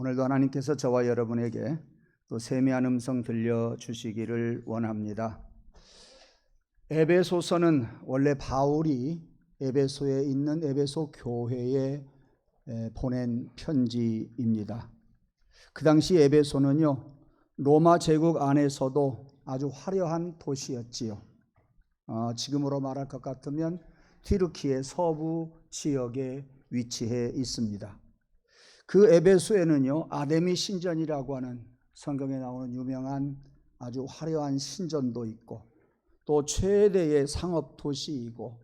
오늘도 하나님께서 저와 여러분에게 또 세미한 음성 들려주시기를 원합니다. 에베소서는 원래 바울이 에베소에 있는 에베소 교회에 보낸 편지입니다. 그 당시 에베소는요, 로마 제국 안에서도 아주 화려한 도시였지요. 지금으로 말할 것 같으면 튀르키예 서부 지역에 위치해 있습니다. 그 에베소에는요, 아데미 신전이라고 하는 성경에 나오는 유명한 아주 화려한 신전도 있고, 또 최대의 상업 도시이고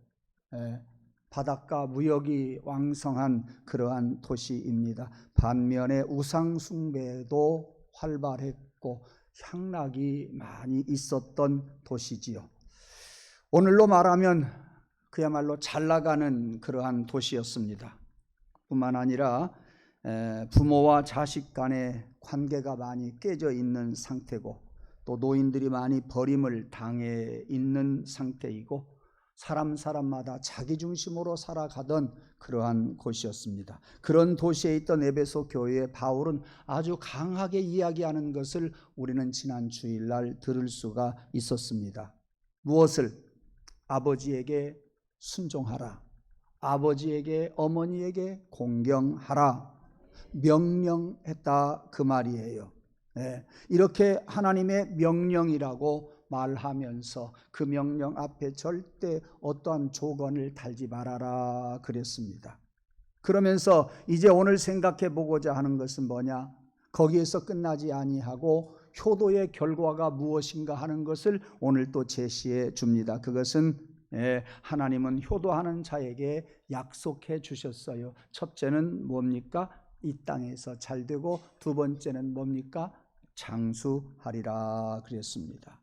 바닷가 무역이 왕성한 그러한 도시입니다. 반면에 우상 숭배도 활발했고 향락이 많이 있었던 도시지요. 오늘로 말하면 그야말로 잘 나가는 그러한 도시였습니다. 뿐만 아니라 부모와 자식 간의 관계가 많이 깨져 있는 상태고, 또 노인들이 많이 버림을 당해 있는 상태이고, 사람마다 자기 중심으로 살아가던 그러한 곳이었습니다. 그런 도시에 있던 에베소 교회의 바울은 아주 강하게 이야기하는 것을 우리는 지난 주일날 들을 수가 있었습니다. 무엇을? 아버지에게 순종하라, 아버지에게 어머니에게 공경하라, 명령했다, 그 말이에요. 이렇게 하나님의 명령이라고 말하면서 그 명령 앞에 절대 어떠한 조건을 달지 말아라 그랬습니다. 그러면서 이제 오늘 생각해 보고자 하는 것은 뭐냐? 거기에서 끝나지 아니하고 효도의 결과가 무엇인가 하는 것을 오늘 또 제시해 줍니다. 그것은 하나님은 효도하는 자에게 약속해 주셨어요. 첫째는 뭡니까? 이 땅에서 잘되고, 두 번째는 뭡니까? 장수하리라 그랬습니다.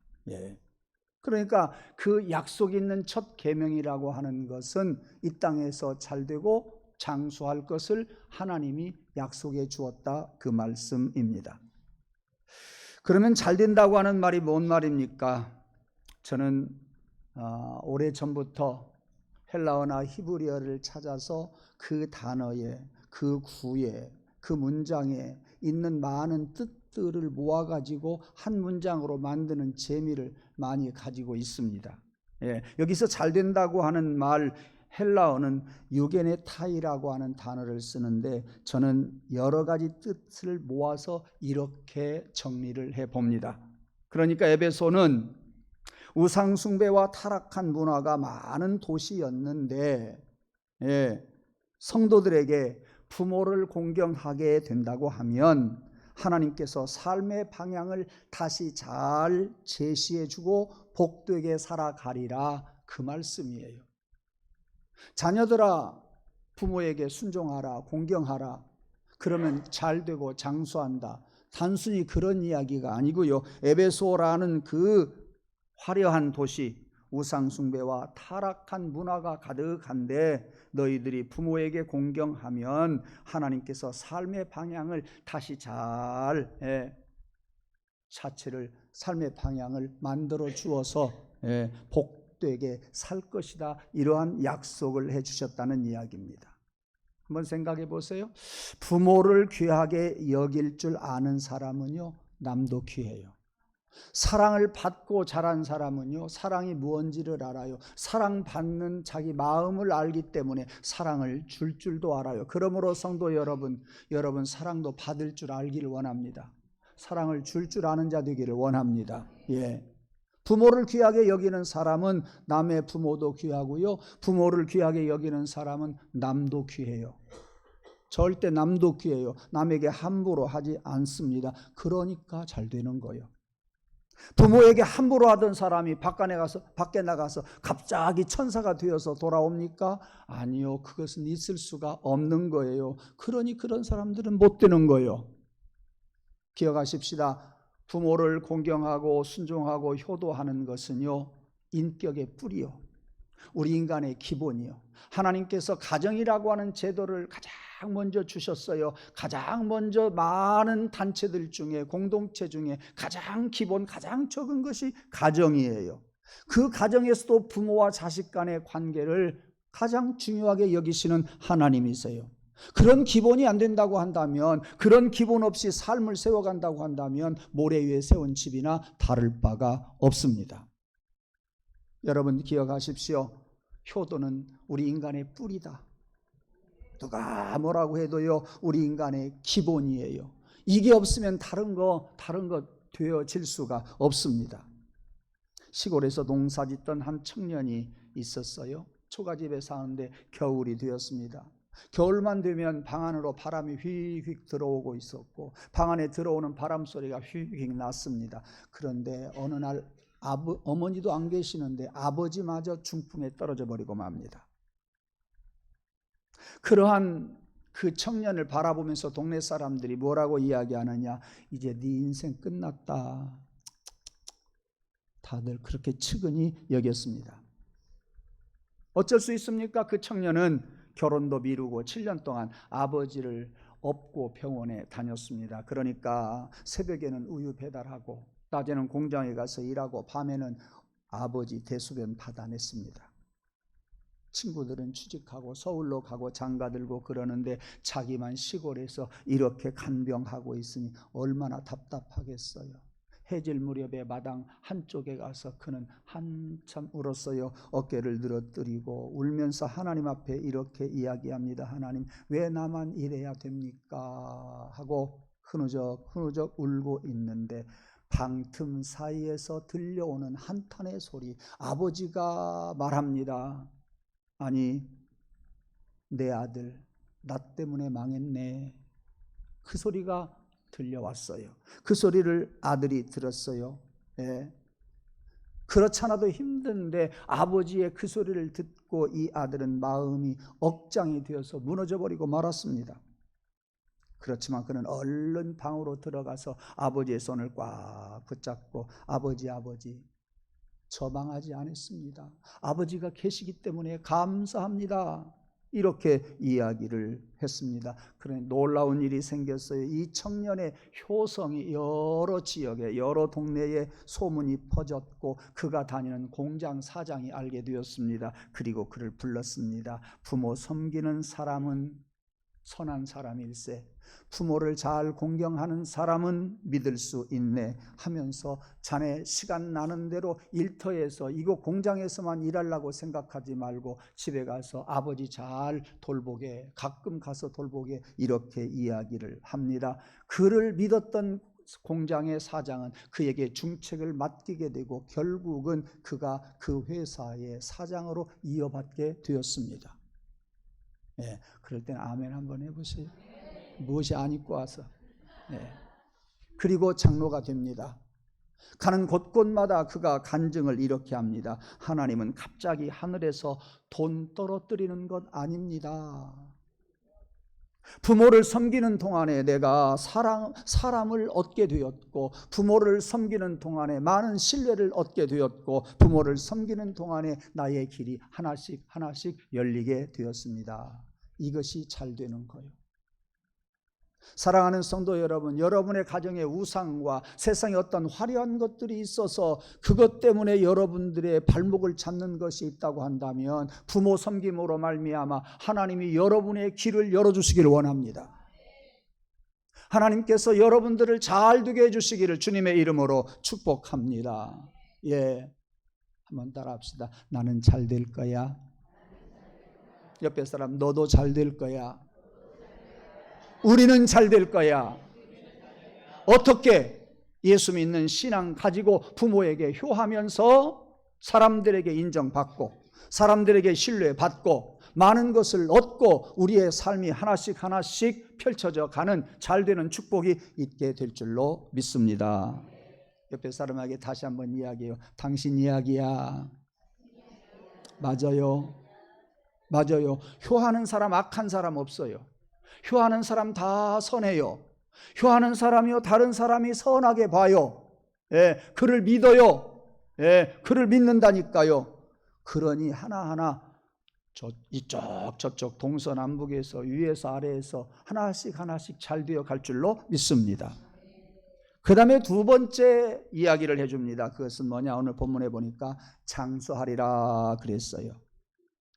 그러니까 그 약속 있는 첫 계명이라고 하는 것은 이 땅에서 잘되고 장수할 것을 하나님이 약속해 주었다, 그 말씀입니다. 그러면 잘된다고 하는 말이 뭔 말입니까? 저는 오래전부터 헬라어나 히브리어를 찾아서 그 단어에, 그 구에, 그 문장에 있는 많은 뜻들을 모아가지고 한 문장으로 만드는 재미를 많이 가지고 있습니다. 여기서 잘 된다고 하는 말, 헬라어는 유게네타이라고 하는 단어를 쓰는데, 저는 여러 가지 뜻을 모아서 이렇게 정리를 해봅니다. 그러니까 에베소는 우상 숭배와 타락한 문화가 많은 도시였는데, 성도들에게 부모를 공경하게 된다고 하면 하나님께서 삶의 방향을 다시 잘 제시해주고 복되게 살아가리라, 그 말씀이에요. 자녀들아, 부모에게 순종하라, 공경하라, 그러면 잘되고 장수한다, 단순히 그런 이야기가 아니고요, 에베소라는 그 화려한 도시, 우상 숭배와 타락한 문화가 가득한데 너희들이 부모에게 공경하면 하나님께서 삶의 방향을 다시 잘 자체를, 삶의 방향을 만들어 주어서 복되게 살 것이다, 이러한 약속을 해 주셨다는 이야기입니다. 한번 생각해 보세요. 부모를 귀하게 여길 줄 아는 사람은요, 남도 귀해요. 사랑을 받고 자란 사람은요, 사랑이 무언지를 알아요. 사랑받는 자기 마음을 알기 때문에 사랑을 줄 줄도 알아요. 그러므로 성도 여러분 사랑도 받을 줄 알기를 원합니다. 사랑을 줄 줄 아는 자 되기를 원합니다. 부모를 귀하게 여기는 사람은 남의 부모도 귀하고요, 부모를 귀하게 여기는 사람은 남도 귀해요. 절대 남도 귀해요. 남에게 함부로 하지 않습니다. 그러니까 잘 되는 거예요. 부모에게 함부로 하던 사람이 밖에 나가서 갑자기 천사가 되어서 돌아옵니까? 아니요, 그것은 있을 수가 없는 거예요. 그러니 그런 사람들은 못 되는 거예요. 기억하십시다. 부모를 공경하고 순종하고 효도하는 것은요, 인격의 뿌리요, 우리 인간의 기본이요. 하나님께서 가정이라고 하는 제도를 가장 먼저 주셨어요. 가장 먼저 많은 단체들 중에, 공동체 중에 가장 기본, 가장 적은 것이 가정이에요. 그 가정에서도 부모와 자식 간의 관계를 가장 중요하게 여기시는 하나님이세요. 그런 기본이 안 된다고 한다면, 그런 기본 없이 삶을 세워간다고 한다면 모래 위에 세운 집이나 다를 바가 없습니다. 여러분 기억하십시오. 효도는 우리 인간의 뿌리다. 누가 뭐라고 해도요, 우리 인간의 기본이에요. 이게 없으면 다른 거 되어질 수가 없습니다. 시골에서 농사짓던 한 청년이 있었어요. 초가집에 사는데 겨울이 되었습니다. 겨울만 되면 방 안으로 바람이 휙휙 들어오고 있었고, 방 안에 들어오는 바람 소리가 휙휙 났습니다. 그런데 어느 날 어머니도 안 계시는데 아버지마저 중풍에 떨어져 버리고 맙니다. 그러한 그 청년을 바라보면서 동네 사람들이 뭐라고 이야기하느냐, 이제 네 인생 끝났다. 다들 그렇게 측은히 여겼습니다. 어쩔 수 있습니까? 그 청년은 결혼도 미루고 7년 동안 아버지를 업고 병원에 다녔습니다. 그러니까 새벽에는 우유 배달하고 낮에는 공장에 가서 일하고 밤에는 아버지 대소변 받아냈습니다. 친구들은 취직하고 서울로 가고 장가 들고 그러는데 자기만 시골에서 이렇게 간병하고 있으니 얼마나 답답하겠어요. 해질 무렵에 마당 한쪽에 가서 그는 한참 울었어요. 어깨를 늘어뜨리고 울면서 하나님 앞에 이렇게 이야기합니다. 하나님, 왜 나만 이래야 됩니까? 하고 흐느적 울고 있는데 방 틈 사이에서 들려오는 한탄의 소리, 아버지가 말합니다. 아니, 내 아들 나 때문에 망했네. 그 소리가 들려왔어요. 그 소리를 아들이 들었어요. 예. 그렇잖아도 힘든데 아버지의 그 소리를 듣고 이 아들은 마음이 억장이 되어서 무너져버리고 말았습니다. 그렇지만 그는 얼른 방으로 들어가서 아버지의 손을 꽉 붙잡고 아버지 저방하지 않았습니다. 아버지가 계시기 때문에 감사합니다. 이렇게 이야기를 했습니다. 그런데 놀라운 일이 생겼어요. 이 청년의 효성이 여러 지역에, 여러 동네에 소문이 퍼졌고 그가 다니는 공장 사장이 알게 되었습니다. 그리고 그를 불렀습니다. 부모 섬기는 사람은 선한 사람일세, 부모를 잘 공경하는 사람은 믿을 수 있네 하면서 자네 시간 나는 대로 일터에서 이곳 공장에서만 일하려고 생각하지 말고 집에 가서 아버지 잘 돌보게, 가끔 가서 돌보게, 이렇게 이야기를 합니다. 그를 믿었던 공장의 사장은 그에게 중책을 맡기게 되고 결국은 그가 그 회사의 사장으로 이어받게 되었습니다. 예, 그럴 때는 아멘 한번 해보세요. 무엇이 안 입고 와서. 예. 그리고 장로가 됩니다. 가는 곳곳마다 그가 간증을 이렇게 합니다. 하나님은 갑자기 하늘에서 돈 떨어뜨리는 것 아닙니다. 부모를 섬기는 동안에 내가 사람을 얻게 되었고, 부모를 섬기는 동안에 많은 신뢰를 얻게 되었고, 부모를 섬기는 동안에 나의 길이 하나씩 열리게 되었습니다. 이것이 잘 되는 거예요. 사랑하는 성도 여러분, 여러분의 가정에 우상과 세상에 어떤 화려한 것들이 있어서 그것 때문에 여러분들의 발목을 잡는 것이 있다고 한다면 부모 섬김으로 말미암아 하나님이 여러분의 길을 열어주시기를 원합니다. 하나님께서 여러분들을 잘 되게 해주시기를 주님의 이름으로 축복합니다. 예, 한번 따라합시다. 나는 잘 될 거야. 옆에 사람, 너도 잘 될 거야. 우리는 잘 될 거야. 어떻게? 예수 믿는 신앙 가지고 부모에게 효하면서 사람들에게 인정받고 사람들에게 신뢰받고 많은 것을 얻고 우리의 삶이 하나씩 펼쳐져 가는 잘 되는 축복이 있게 될 줄로 믿습니다. 옆에 사람에게 다시 한번 이야기해요. 당신 이야기야. 맞아요. 효하는 사람, 악한 사람 없어요. 효하는 사람 다 선해요. 효하는 사람이요 다른 사람이 선하게 봐요. 예, 그를 믿어요. 예, 그를 믿는다니까요. 그러니 하나하나 이쪽 저쪽 동서남북에서 위에서 아래에서 하나씩 잘 되어 갈 줄로 믿습니다. 그 다음에 두 번째 이야기를 해줍니다. 그것은 뭐냐? 오늘 본문에 보니까 장수하리라 그랬어요.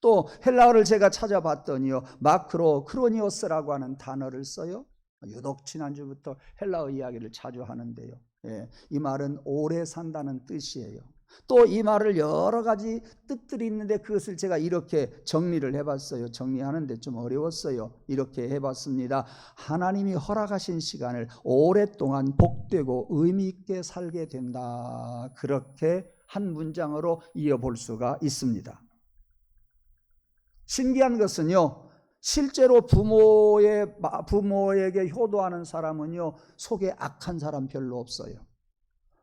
또 헬라어를 제가 찾아봤더니요, 마크로 크로니오스라고 하는 단어를 써요. 유독 지난주부터 헬라어 이야기를 자주 하는데요. 예, 이 말은 오래 산다는 뜻이에요. 또 이 말을 여러 가지 뜻들이 있는데 그것을 제가 이렇게 정리를 해봤어요. 정리하는데 좀 어려웠어요. 이렇게 해봤습니다. 하나님이 허락하신 시간을 오랫동안 복되고 의미 있게 살게 된다. 그렇게 한 문장으로 이어볼 수가 있습니다. 신기한 것은요, 실제로 부모에게 효도하는 사람은요, 속에 악한 사람 별로 없어요.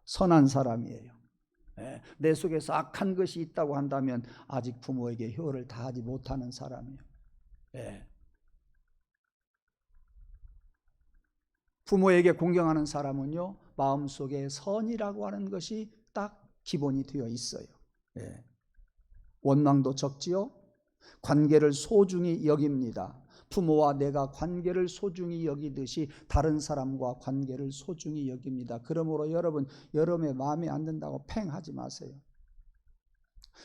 선한 사람이에요. 내 속에서 악한 것이 있다고 한다면 아직 부모에게 효를 다하지 못하는 사람이에요. 부모에게 공경하는 사람은요, 마음속에 선이라고 하는 것이 딱 기본이 되어 있어요. 원망도 적지요. 관계를 소중히 여깁니다. 부모와 내가 관계를 소중히 여기듯이 다른 사람과 관계를 소중히 여깁니다. 그러므로 여러분의 마음에 안 든다고 팽하지 마세요.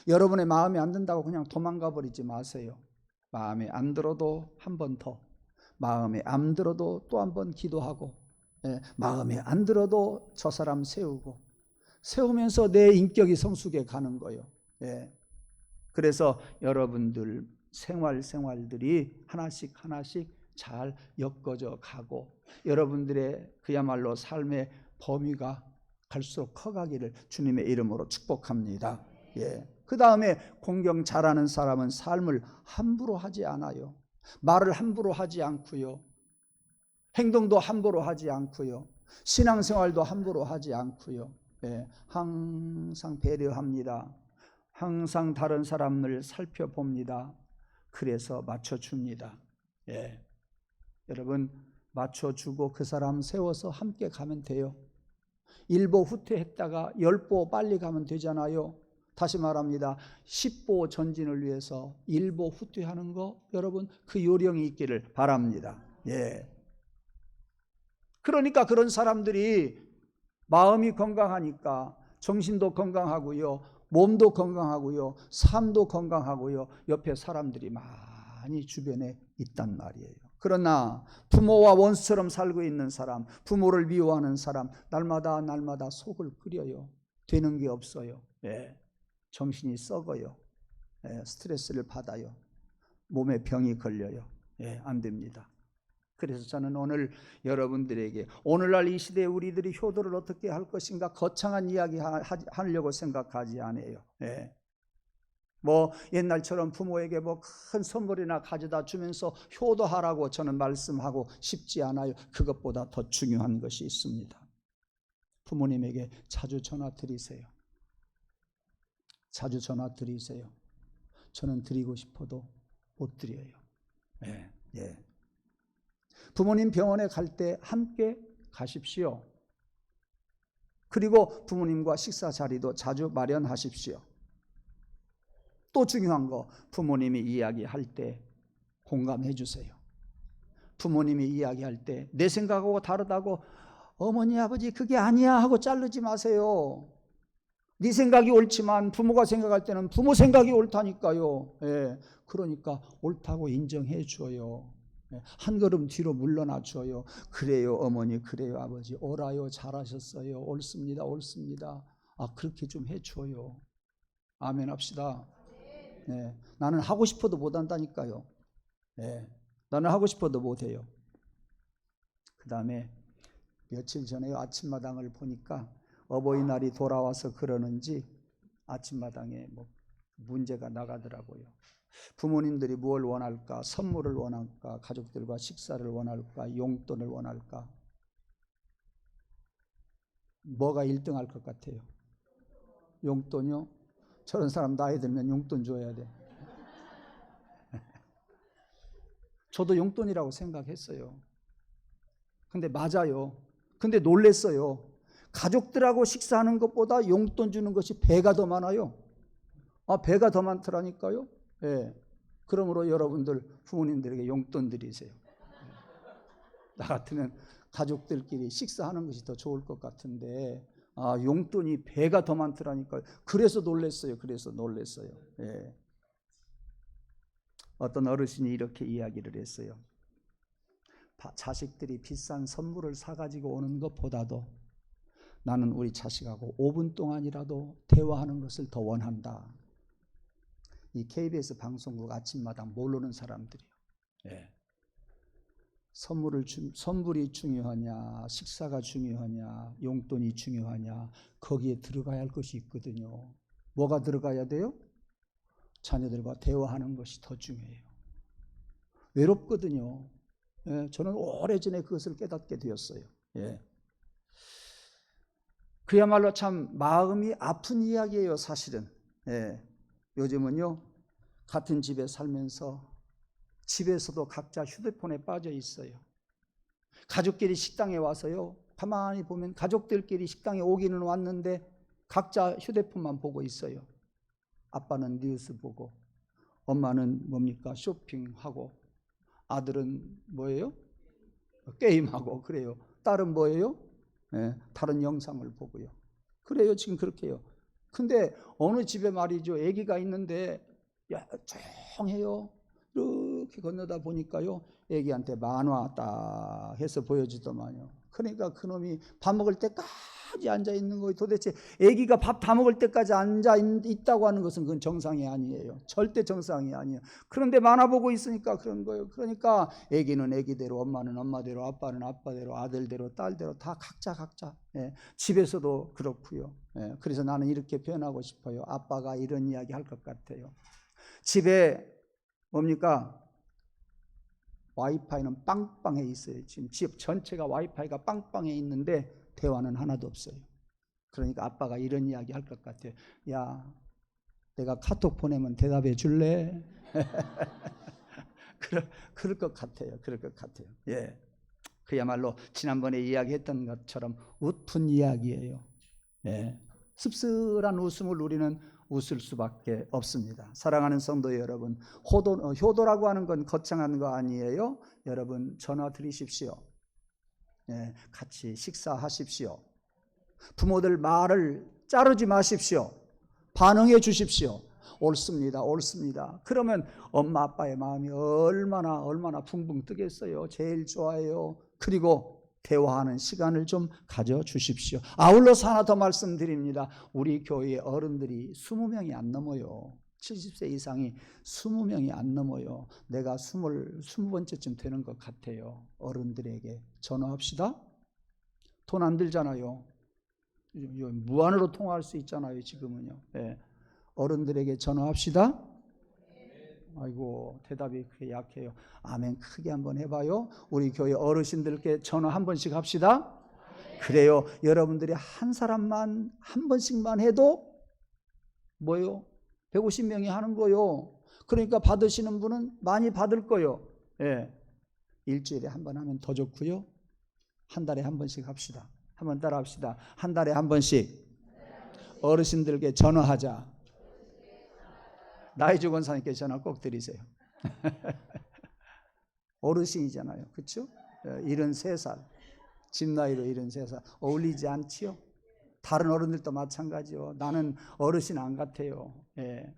여러분의 마음에 안 든다고 그냥 도망가 버리지 마세요. 마음에 안 들어도 한 번 더, 마음에 안 들어도 또 한 번 기도하고, 마음에 안 들어도 저 사람 세우면서 내 인격이 성숙해 가는 거예요. 그래서 여러분들 생활들이 하나씩 잘 엮어져 가고 여러분들의 그야말로 삶의 범위가 갈수록 커가기를 주님의 이름으로 축복합니다. 그 다음에 공경 잘하는 사람은 삶을 함부로 하지 않아요. 말을 함부로 하지 않고요. 행동도 함부로 하지 않고요. 신앙생활도 함부로 하지 않고요. 항상 배려합니다. 항상 다른 사람을 살펴봅니다. 그래서 맞춰줍니다. 여러분, 맞춰주고 그 사람 세워서 함께 가면 돼요. 1보 후퇴했다가 10보 빨리 가면 되잖아요. 다시 말합니다. 10보 전진을 위해서 1보 후퇴하는 거, 여러분 그 요령이 있기를 바랍니다. 그러니까 그런 사람들이 마음이 건강하니까 정신도 건강하고요, 몸도 건강하고요, 삶도 건강하고요, 옆에 사람들이 많이 주변에 있단 말이에요. 그러나 부모와 원수처럼 살고 있는 사람, 부모를 미워하는 사람, 날마다 속을 끓여요. 되는 게 없어요. 정신이 썩어요. 스트레스를 받아요. 몸에 병이 걸려요. 안 됩니다. 그래서 저는 오늘 여러분들에게 오늘날 이 시대에 우리들이 효도를 어떻게 할 것인가 거창한 이야기 하려고 생각하지 않아요. 뭐 옛날처럼 부모에게 뭐 큰 선물이나 가져다 주면서 효도하라고 저는 말씀하고 싶지 않아요. 그것보다 더 중요한 것이 있습니다. 부모님에게 자주 전화 드리세요. 자주 전화 드리세요. 저는 드리고 싶어도 못 드려요. 부모님 병원에 갈 때 함께 가십시오. 그리고 부모님과 식사 자리도 자주 마련하십시오. 또 중요한 거, 부모님이 이야기할 때 공감해 주세요. 부모님이 이야기할 때 내 생각하고 다르다고 어머니 아버지 그게 아니야 하고 자르지 마세요. 네 생각이 옳지만 부모가 생각할 때는 부모 생각이 옳다니까요. 그러니까 옳다고 인정해 줘요. 한 걸음 뒤로 물러나 줘요. 그래요 어머니, 그래요 아버지, 옳아요, 잘하셨어요, 옳습니다. 그렇게 좀 해줘요. 아멘 합시다. 나는 하고 싶어도 못한다니까요. 나는 하고 싶어도 못해요. 그 다음에 며칠 전에 아침마당을 보니까 어버이날이 돌아와서 그러는지 아침마당에 뭐 문제가 나가더라고요. 부모님들이 무엇을 원할까? 선물을 원할까? 가족들과 식사를 원할까? 용돈을 원할까? 뭐가 1등할 것 같아요? 용돈이요? 저런 사람 나이 들면 용돈 줘야 돼. 저도 용돈이라고 생각했어요. 근데 맞아요. 근데 놀랬어요. 가족들하고 식사하는 것보다 용돈 주는 것이 배가 더 많아요. 배가 더 많더라니까요. 그러므로 여러분들 부모님들에게 용돈 드리세요. 나 같으면 가족들끼리 식사하는 것이 더 좋을 것 같은데 용돈이 배가 더 많더라니까요. 그래서 놀랬어요. 어떤 어르신이 이렇게 이야기를 했어요. 자식들이 비싼 선물을 사가지고 오는 것보다도 나는 우리 자식하고 5분 동안이라도 대화하는 것을 더 원한다. 이 KBS 방송국 아침마당 모르는 사람들이요. 예. 선물이 중요하냐, 식사가 중요하냐, 용돈이 중요하냐, 거기에 들어가야 할 것이 있거든요. 뭐가 들어가야 돼요? 자녀들과 대화하는 것이 더 중요해요. 외롭거든요. 예, 저는 오래전에 그것을 깨닫게 되었어요. 예. 그야말로 참 마음이 아픈 이야기예요, 사실은. 예. 요즘은요, 같은 집에 살면서 집에서도 각자 휴대폰에 빠져 있어요. 가족끼리 식당에 와서요, 가만히 보면 가족들끼리 식당에 오기는 왔는데 각자 휴대폰만 보고 있어요. 아빠는 뉴스 보고, 엄마는 뭡니까? 쇼핑하고, 아들은 뭐예요? 게임하고 그래요. 딸은 뭐예요? 네, 다른 영상을 보고요. 그래요, 지금 그렇게 해요. 근데 어느 집에 말이죠, 아기가 있는데 야, 조용해요. 이렇게 건너다 보니까요, 아기한테 만화 딱 해서 보여주더만요. 그러니까 그놈이 밥 먹을 때까지 앉아 있는 거예요. 도대체 아기가 밥 다 먹을 때까지 앉아 있다고 하는 것은 그건 정상이 아니에요. 절대 정상이 아니에요. 그런데 만화 보고 있으니까 그런 거예요. 그러니까 아기는 아기대로, 엄마는 엄마대로, 아빠는 아빠대로, 아들대로, 딸대로 다 각자. 예. 집에서도 그렇고요. 예. 그래서 나는 이렇게 표현하고 싶어요. 아빠가 이런 이야기 할 것 같아요. 집에 뭡니까? 와이파이는 빵빵해 있어요. 지금 집 전체가 와이파이가 빵빵해 있는데 대화는 하나도 없어요. 그러니까 아빠가 이런 이야기 할 것 같아요. 야, 내가 카톡 보내면 대답해 줄래? 그럴 것 같아요. 그럴 것 같아요. 예. 그야말로 지난번에 이야기했던 것처럼 웃픈 이야기예요. 예. 씁쓸한 웃음을 우리는 웃을 수밖에 없습니다. 사랑하는 성도 여러분, 효도라고 하는 건 거창한 거 아니에요. 여러분 전화 드리십시오. 예, 같이 식사하십시오. 부모들 말을 자르지 마십시오. 반응해 주십시오. 옳습니다. 그러면 엄마 아빠의 마음이 얼마나 붕붕 뜨겠어요. 제일 좋아해요. 그리고 대화하는 시간을 좀 가져주십시오. 아울러서 하나 더 말씀드립니다. 우리 교회의 어른들이 20명이 안 넘어요. 70세 이상이 20명이 안 넘어요. 내가 20번째쯤 되는 것 같아요. 어른들에게 전화합시다. 돈 안 들잖아요. 무한으로 통화할 수 있잖아요, 지금은요. 네. 어른들에게 전화합시다. 아이고, 대답이 그렇게 약해요. 아멘 크게 한번 해봐요. 우리 교회 어르신들께 전화 한 번씩 합시다. 그래요. 여러분들이 한 사람만 한 번씩만 해도 뭐요? 150명이 하는 거요. 그러니까 받으시는 분은 많이 받을 거요. 예. 일주일에 한 번 하면 더 좋고요. 한 달에 한 번씩 합시다. 한번 따라 합시다. 한 달에 한 번씩 어르신들께 전화하자. 나이 죽은 사람께 전화 꼭 드리세요. 어르신이잖아요. 그렇죠? 73살. 집 나이로 73살. 어울리지 않지요? 다른 어른들도 마찬가지요. 나는 어르신 안 같아요. 예.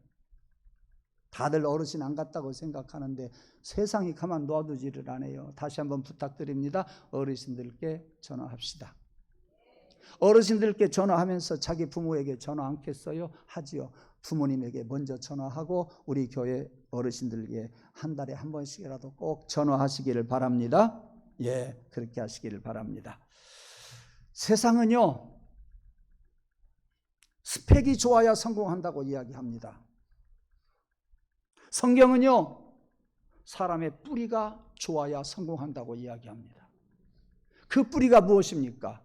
다들 어르신 안 같다고 생각하는데 세상이 가만 놔두지를 않아요. 다시 한번 부탁드립니다. 어르신들께 전화합시다. 어르신들께 전화하면서 자기 부모에게 전화 않겠어요? 하지요. 부모님에게 먼저 전화하고 우리 교회 어르신들에게 한 달에 한 번씩이라도 꼭 전화하시기를 바랍니다. 예, 그렇게 하시기를 바랍니다. 세상은요, 스펙이 좋아야 성공한다고 이야기합니다. 성경은요, 사람의 뿌리가 좋아야 성공한다고 이야기합니다. 그 뿌리가 무엇입니까?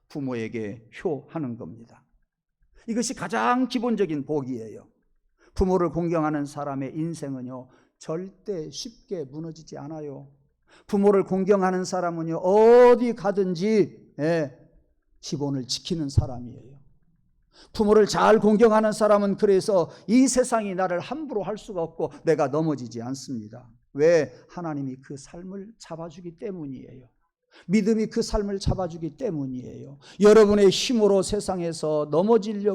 부모에게 효하는 겁니다. 이것이 가장 기본적인 복이에요. 부모를 공경하는 사람의 인생은요, 절대 쉽게 무너지지 않아요. 부모를 공경하는 사람은요, 어디 가든지 기본을 지키는 사람이에요. 부모를 잘 공경하는 사람은 그래서 이 세상이 나를 함부로 할 수가 없고 내가 넘어지지 않습니다. 왜? 하나님이 그 삶을 잡아주기 때문이에요. 믿음이 그 삶을 잡아주기 때문이에요. 여러분의 힘으로 세상에서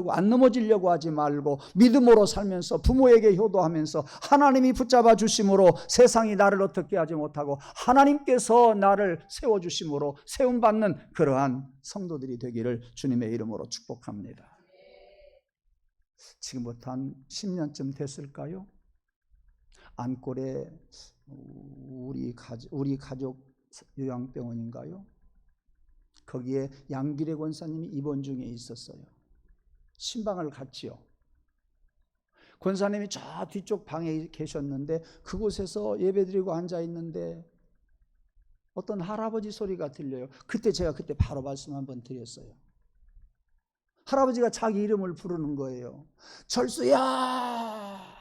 안 넘어지려고 하지 말고 믿음으로 살면서 부모에게 효도하면서 하나님이 붙잡아 주심으로 세상이 나를 어떻게 하지 못하고 하나님께서 나를 세워주심으로 세움받는 그러한 성도들이 되기를 주님의 이름으로 축복합니다. 지금부터 한 10년쯤 됐을까요? 안골에 우리 가족 요양병원인가요? 거기에 양길의 권사님이 입원 중에 있었어요. 신방을 갔지요. 권사님이 저 뒤쪽 방에 계셨는데 그곳에서 예배드리고 앉아있는데 어떤 할아버지 소리가 들려요. 제가 그때 바로 말씀 한번 드렸어요. 할아버지가 자기 이름을 부르는 거예요. 철수야!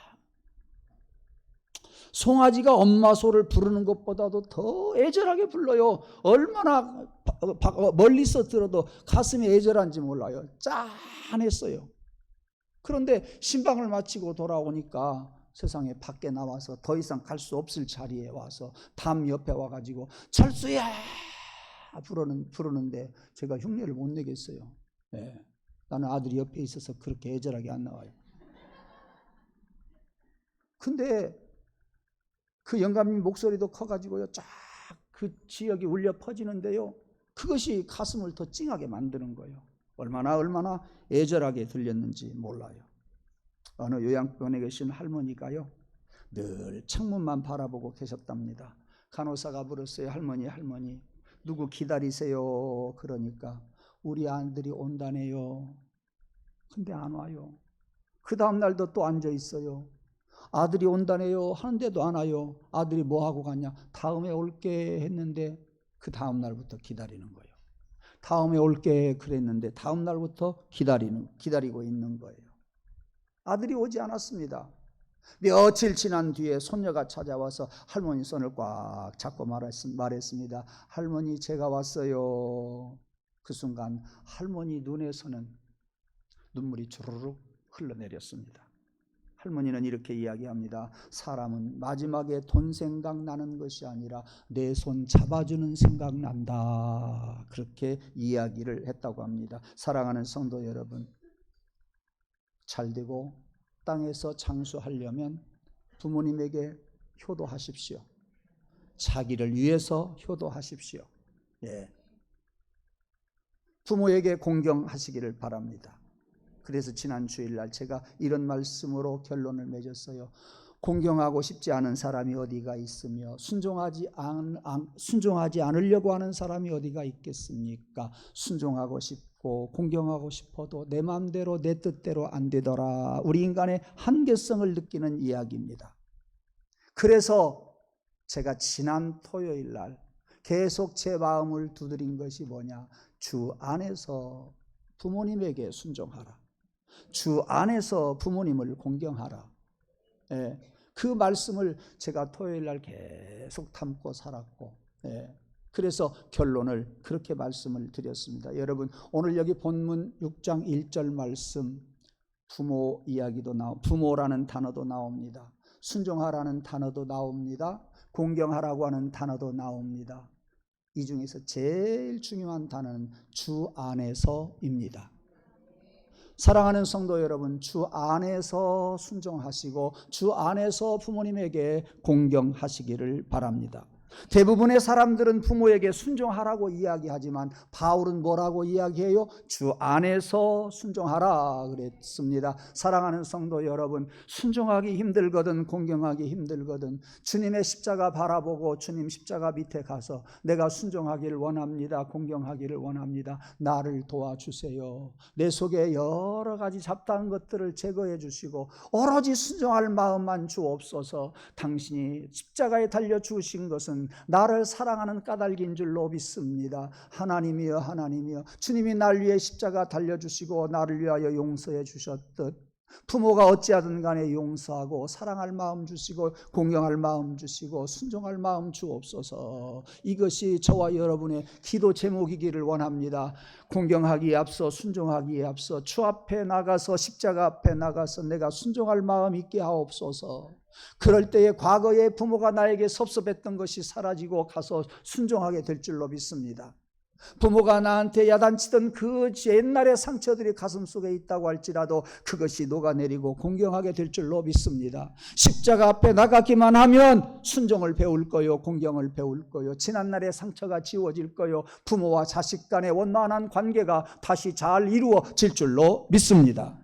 송아지가 엄마 소를 부르는 것보다도 더 애절하게 불러요. 얼마나 멀리서 들어도 가슴이 애절한지 몰라요. 짠했어요. 그런데 신방을 마치고 돌아오니까 세상에 밖에 나와서 더 이상 갈 수 없을 자리에 와서 담 옆에 와가지고 철수야 부르는데 제가 흉내를 못 내겠어요. 네. 나는 아들이 옆에 있어서 그렇게 애절하게 안 나와요. 근데 그 영감님 목소리도 커가지고요, 쫙 그 지역이 울려 퍼지는데요, 그것이 가슴을 더 찡하게 만드는 거예요. 얼마나 애절하게 들렸는지 몰라요. 어느 요양병원에 계신 할머니가요, 늘 창문만 바라보고 계셨답니다. 간호사가 물었어요. 할머니 누구 기다리세요? 그러니까 우리 아들이 온다네요. 근데 안 와요. 그 다음 날도 또 앉아 있어요. 아들이 온다네요 하는데도 안 와요. 아들이 뭐 하고 갔냐? 다음에 올게 했는데 그 다음 날부터 기다리는 거예요. 다음에 올게 그랬는데 다음 날부터 기다리고 있는 거예요. 아들이 오지 않았습니다. 며칠 지난 뒤에 손녀가 찾아와서 할머니 손을 꽉 잡고 말했습니다. 할머니, 제가 왔어요. 그 순간 할머니 눈에서는 눈물이 주르륵 흘러내렸습니다. 할머니는 이렇게 이야기합니다. 사람은 마지막에 돈 생각나는 것이 아니라 내 손 잡아주는 생각난다. 그렇게 이야기를 했다고 합니다. 사랑하는 성도 여러분, 잘되고 땅에서 장수하려면 부모님에게 효도하십시오. 자기를 위해서 효도하십시오. 예. 부모에게 공경하시기를 바랍니다. 그래서 지난 주일날 제가 이런 말씀으로 결론을 맺었어요. 공경하고 싶지 않은 사람이 어디가 있으며 순종하지 않으려고 하는 사람이 어디가 있겠습니까? 순종하고 싶고 공경하고 싶어도 내 마음대로 내 뜻대로 안 되더라. 우리 인간의 한계성을 느끼는 이야기입니다. 그래서 제가 지난 토요일날 계속 제 마음을 두드린 것이 뭐냐? 주 안에서 부모님에게 순종하라. 주 안에서 부모님을 공경하라. 예, 그 말씀을 제가 토요일날 계속 담고 살았고, 예, 그래서 결론을 그렇게 말씀을 드렸습니다. 여러분, 오늘 여기 본문 6장 1절 말씀, 부모 이야기도 부모라는 단어도 나옵니다. 순종하라는 단어도 나옵니다. 공경하라고 하는 단어도 나옵니다. 이 중에서 제일 중요한 단어는 주 안에서입니다. 사랑하는 성도 여러분, 주 안에서 순종하시고 주 안에서 부모님에게 공경하시기를 바랍니다. 대부분의 사람들은 부모에게 순종하라고 이야기하지만 바울은 뭐라고 이야기해요? 주 안에서 순종하라 그랬습니다. 사랑하는 성도 여러분, 순종하기 힘들거든 공경하기 힘들거든 주님의 십자가 바라보고 주님 십자가 밑에 가서 내가 순종하기를 원합니다. 공경하기를 원합니다. 나를 도와주세요. 내 속에 여러 가지 잡다한 것들을 제거해 주시고 오로지 순종할 마음만 주옵소서. 당신이 십자가에 달려 주신 것은 나를 사랑하는 까닭인 줄로 믿습니다. 하나님이여 주님이 날 위해 십자가 달려주시고 나를 위하여 용서해 주셨듯 부모가 어찌하든 간에 용서하고 사랑할 마음 주시고 공경할 마음 주시고 순종할 마음 주옵소서. 이것이 저와 여러분의 기도 제목이기를 원합니다. 공경하기에 앞서 순종하기에 앞서 주 앞에 나가서 십자가 앞에 나가서 내가 순종할 마음 있게 하옵소서. 그럴 때에 과거의 부모가 나에게 섭섭했던 것이 사라지고 가서 순종하게 될 줄로 믿습니다. 부모가 나한테 야단치던 그 옛날의 상처들이 가슴속에 있다고 할지라도 그것이 녹아내리고 공경하게 될 줄로 믿습니다. 십자가 앞에 나가기만 하면 순종을 배울 거요, 공경을 배울 거요, 지난날의 상처가 지워질 거요, 부모와 자식 간의 원만한 관계가 다시 잘 이루어질 줄로 믿습니다.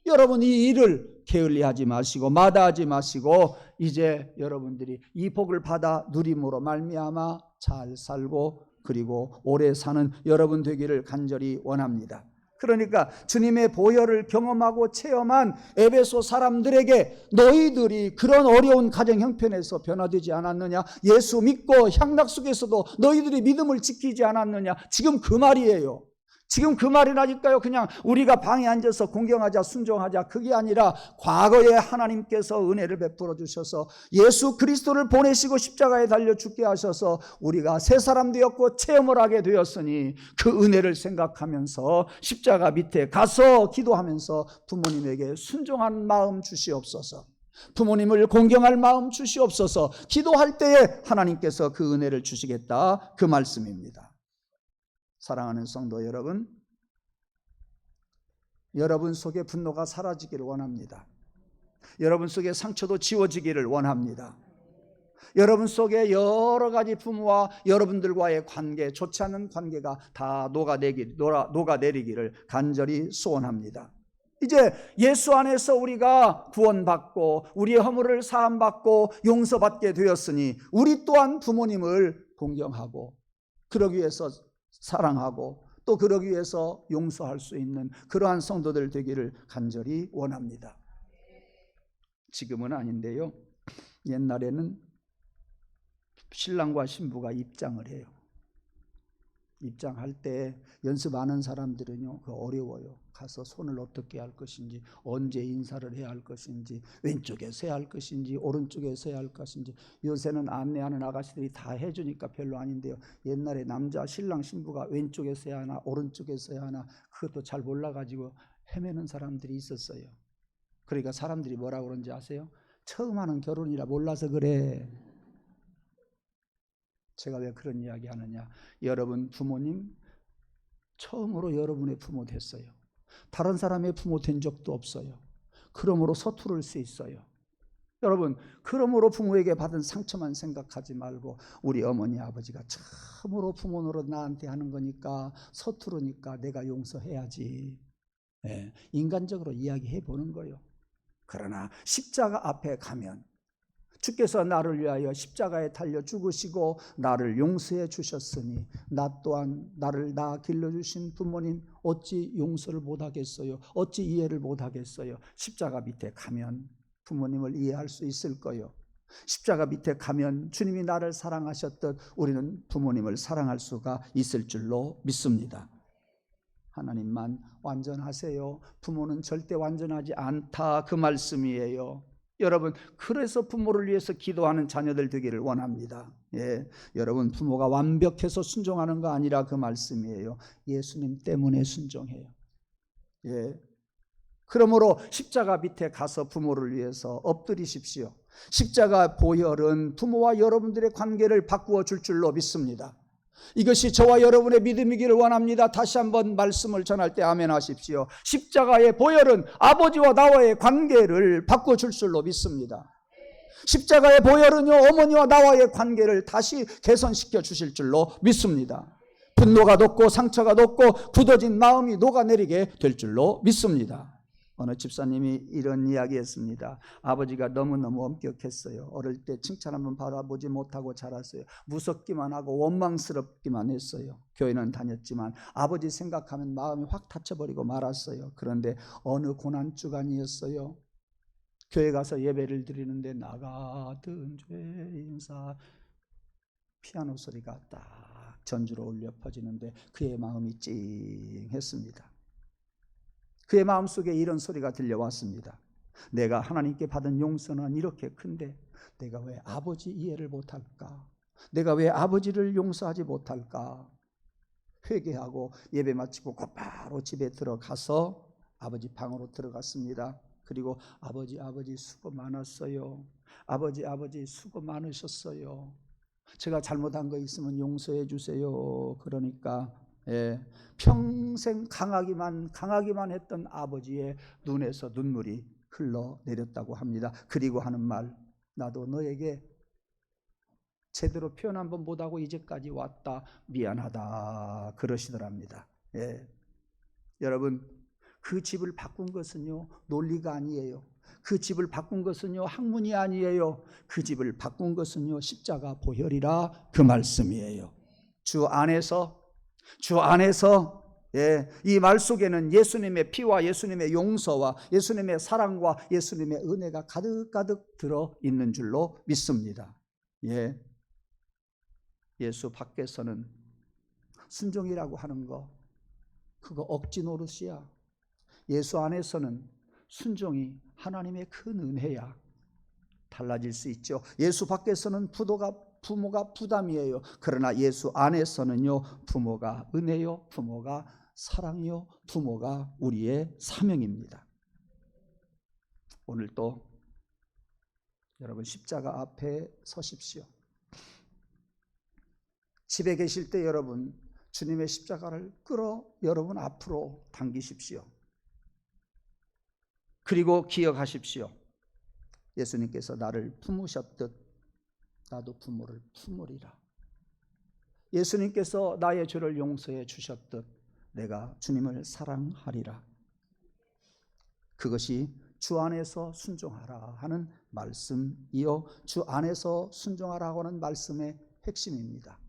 여러분, 이 일을 게을리하지 마시고 마다하지 마시고 이제 여러분들이 이 복을 받아 누림으로 말미암아 잘 살고 그리고 오래 사는 여러분 되기를 간절히 원합니다. 그러니까 주님의 보혈을 경험하고 체험한 에베소 사람들에게 너희들이 그런 어려운 가정 형편에서 변화되지 않았느냐? 예수 믿고 향락 속에서도 너희들이 믿음을 지키지 않았느냐? 지금 그 말이에요. 지금 그 말이라니까요. 그냥 우리가 방에 앉아서 공경하자, 순종하자, 그게 아니라 과거에 하나님께서 은혜를 베풀어 주셔서 예수 그리스도를 보내시고 십자가에 달려 죽게 하셔서 우리가 새 사람 되었고 체험을 하게 되었으니 그 은혜를 생각하면서 십자가 밑에 가서 기도하면서 부모님에게 순종한 마음 주시옵소서. 부모님을 공경할 마음 주시옵소서. 기도할 때에 하나님께서 그 은혜를 주시겠다, 그 말씀입니다. 사랑하는 성도 여러분, 여러분 속에 분노가 사라지기를 원합니다. 여러분 속에 상처도 지워지기를 원합니다. 여러분 속에 여러 가지 부모와 여러분들과의 관계, 좋지 않은 관계가 다 녹아내리기를 간절히 소원합니다. 이제 예수 안에서 우리가 구원받고 우리의 허물을 사함받고 용서받게 되었으니 우리 또한 부모님을 공경하고 그러기 위해서 사랑하고 또 그러기 위해서 용서할 수 있는 그러한 성도들 되기를 간절히 원합니다. 지금은 아닌데요, 옛날에는 신랑과 신부가 입장을 해요. 입장할 때 연습하는 사람들은요, 어려워요. 가서 손을 어떻게 할 것인지, 언제 인사를 해야 할 것인지, 왼쪽에 서야 할 것인지, 오른쪽에 서야 할 것인지. 요새는 안내하는 아가씨들이 다 해주니까 별로 아닌데요, 옛날에 남자 신랑 신부가 왼쪽에 서야 하나 오른쪽에 서야 하나 그것도 잘 몰라가지고 헤매는 사람들이 있었어요. 그러니까 사람들이 뭐라고 그러는지 아세요? 처음 하는 결혼이라 몰라서 그래. 제가 왜 그런 이야기 하느냐, 여러분 부모님 처음으로 여러분의 부모 됐어요. 다른 사람의 부모 된 적도 없어요. 그러므로 서투를 수 있어요. 여러분, 그러므로 부모에게 받은 상처만 생각하지 말고 우리 어머니 아버지가 처음으로 부모 노릇 나한테 하는 거니까 서투르니까 내가 용서해야지, 인간적으로 이야기해 보는 거예요. 그러나 십자가 앞에 가면 주께서 나를 위하여 십자가에 달려 죽으시고 나를 용서해 주셨으니 나 또한 나를 길러주신 부모님 어찌 용서를 못하겠어요? 어찌 이해를 못하겠어요? 십자가 밑에 가면 부모님을 이해할 수 있을 거예요. 십자가 밑에 가면 주님이 나를 사랑하셨듯 우리는 부모님을 사랑할 수가 있을 줄로 믿습니다. 하나님만 완전하세요. 부모는 절대 완전하지 않다, 그 말씀이에요. 여러분, 그래서 부모를 위해서 기도하는 자녀들 되기를 원합니다. 여러분, 부모가 완벽해서 순종하는 거 아니라 그 말씀이에요. 예수님 때문에 순종해요. 그러므로 십자가 밑에 가서 부모를 위해서 엎드리십시오. 십자가 보혈은 부모와 여러분들의 관계를 바꾸어 줄 줄로 믿습니다. 이것이 저와 여러분의 믿음이기를 원합니다. 다시 한번 말씀을 전할 때 아멘 하십시오. 십자가의 보혈은 아버지와 나와의 관계를 바꿔줄 줄로 믿습니다. 십자가의 보혈은요, 어머니와 나와의 관계를 다시 개선시켜 주실 줄로 믿습니다. 분노가 녹고 상처가 녹고 굳어진 마음이 녹아내리게 될 줄로 믿습니다. 어느 집사님이 이런 이야기 했습니다. 아버지가 너무너무 엄격했어요. 어릴 때 칭찬 한번 받아보지 못하고 자랐어요. 무섭기만 하고 원망스럽기만 했어요. 교회는 다녔지만 아버지 생각하면 마음이 확 닫혀버리고 말았어요. 그런데 어느 고난주간이었어요. 교회 가서 예배를 드리는데 나 같은 죄인사 피아노 소리가 딱 전주로 울려 퍼지는데 그의 마음이 찡했습니다. 그의 마음속에 이런 소리가 들려왔습니다. 내가 하나님께 받은 용서는 이렇게 큰데 내가 왜 아버지 이해를 못할까? 내가 왜 아버지를 용서하지 못할까? 회개하고 예배 마치고 곧바로 집에 들어가서 아버지 방으로 들어갔습니다. 그리고 아버지 수고 많았어요. 아버지 수고 많으셨어요. 제가 잘못한 거 있으면 용서해 주세요. 그러니까 평생 강하기만 했던 아버지의 눈에서 눈물이 흘러내렸다고 합니다. 그리고 하는 말, 나도 너에게 제대로 표현 한번 못하고 이제까지 왔다. 미안하다. 그러시더랍니다. 여러분, 그 집을 바꾼 것은요, 논리가 아니에요. 그 집을 바꾼 것은요, 학문이 아니에요. 그 집을 바꾼 것은요, 십자가 보혈이라 그 말씀이에요. 주 안에서 이 말 속에는 예수님의 피와 예수님의 용서와 예수님의 사랑과 예수님의 은혜가 가득가득 들어있는 줄로 믿습니다. 예수 밖에서는 순종이라고 하는 거, 그거 억지 노릇이야. 예수 안에서는 순종이 하나님의 큰 은혜야. 달라질 수 있죠. 예수 밖에서는 부모가 부담이에요. 그러나 예수 안에서는요, 부모가 은혜요, 부모가 사랑이요, 부모가 우리의 사명입니다. 오늘도 여러분 십자가 앞에 서십시오. 집에 계실 때 여러분 주님의 십자가를 끌어 여러분 앞으로 당기십시오. 그리고 기억하십시오. 예수님께서 나를 품으셨듯 나도 부모를 품으리라. 예수님께서 나의 죄를 용서해 주셨듯 내가 주님을 사랑하리라. 그것이 주 안에서 순종하라 하는 말씀이요, 주 안에서 순종하라고 하는 말씀의 핵심입니다.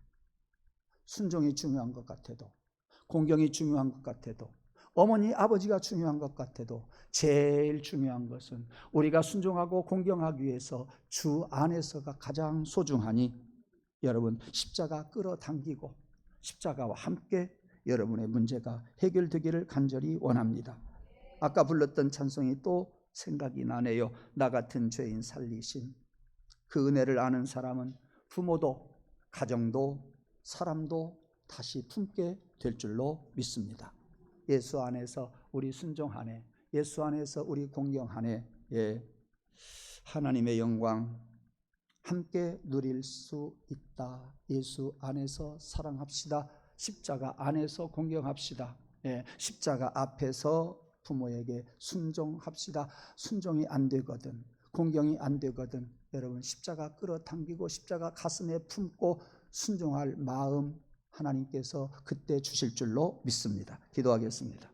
순종이 중요한 것 같아도, 공경이 중요한 것 같아도, 어머니 아버지가 중요한 것 같아도 제일 중요한 것은 우리가 순종하고 공경하기 위해서 주 안에서가 가장 소중하니 여러분 십자가 끌어당기고 십자가와 함께 여러분의 문제가 해결되기를 간절히 원합니다. 아까 불렀던 찬송이 또 생각이 나네요. 나 같은 죄인 살리신 그 은혜를 아는 사람은 부모도 가정도 사람도 다시 품게 될 줄로 믿습니다. 예수 안에서 우리 순종하네, 예수 안에서 우리 공경하네, 하나님의 영광 함께 누릴 수 있다. 예수 안에서 사랑합시다. 십자가 안에서 공경합시다. 십자가 앞에서 부모에게 순종합시다. 순종이 안 되거든, 공경이 안 되거든, 여러분 십자가 끌어당기고 십자가 가슴에 품고 순종할 마음 하나님께서 그때 주실 줄로 믿습니다. 기도하겠습니다.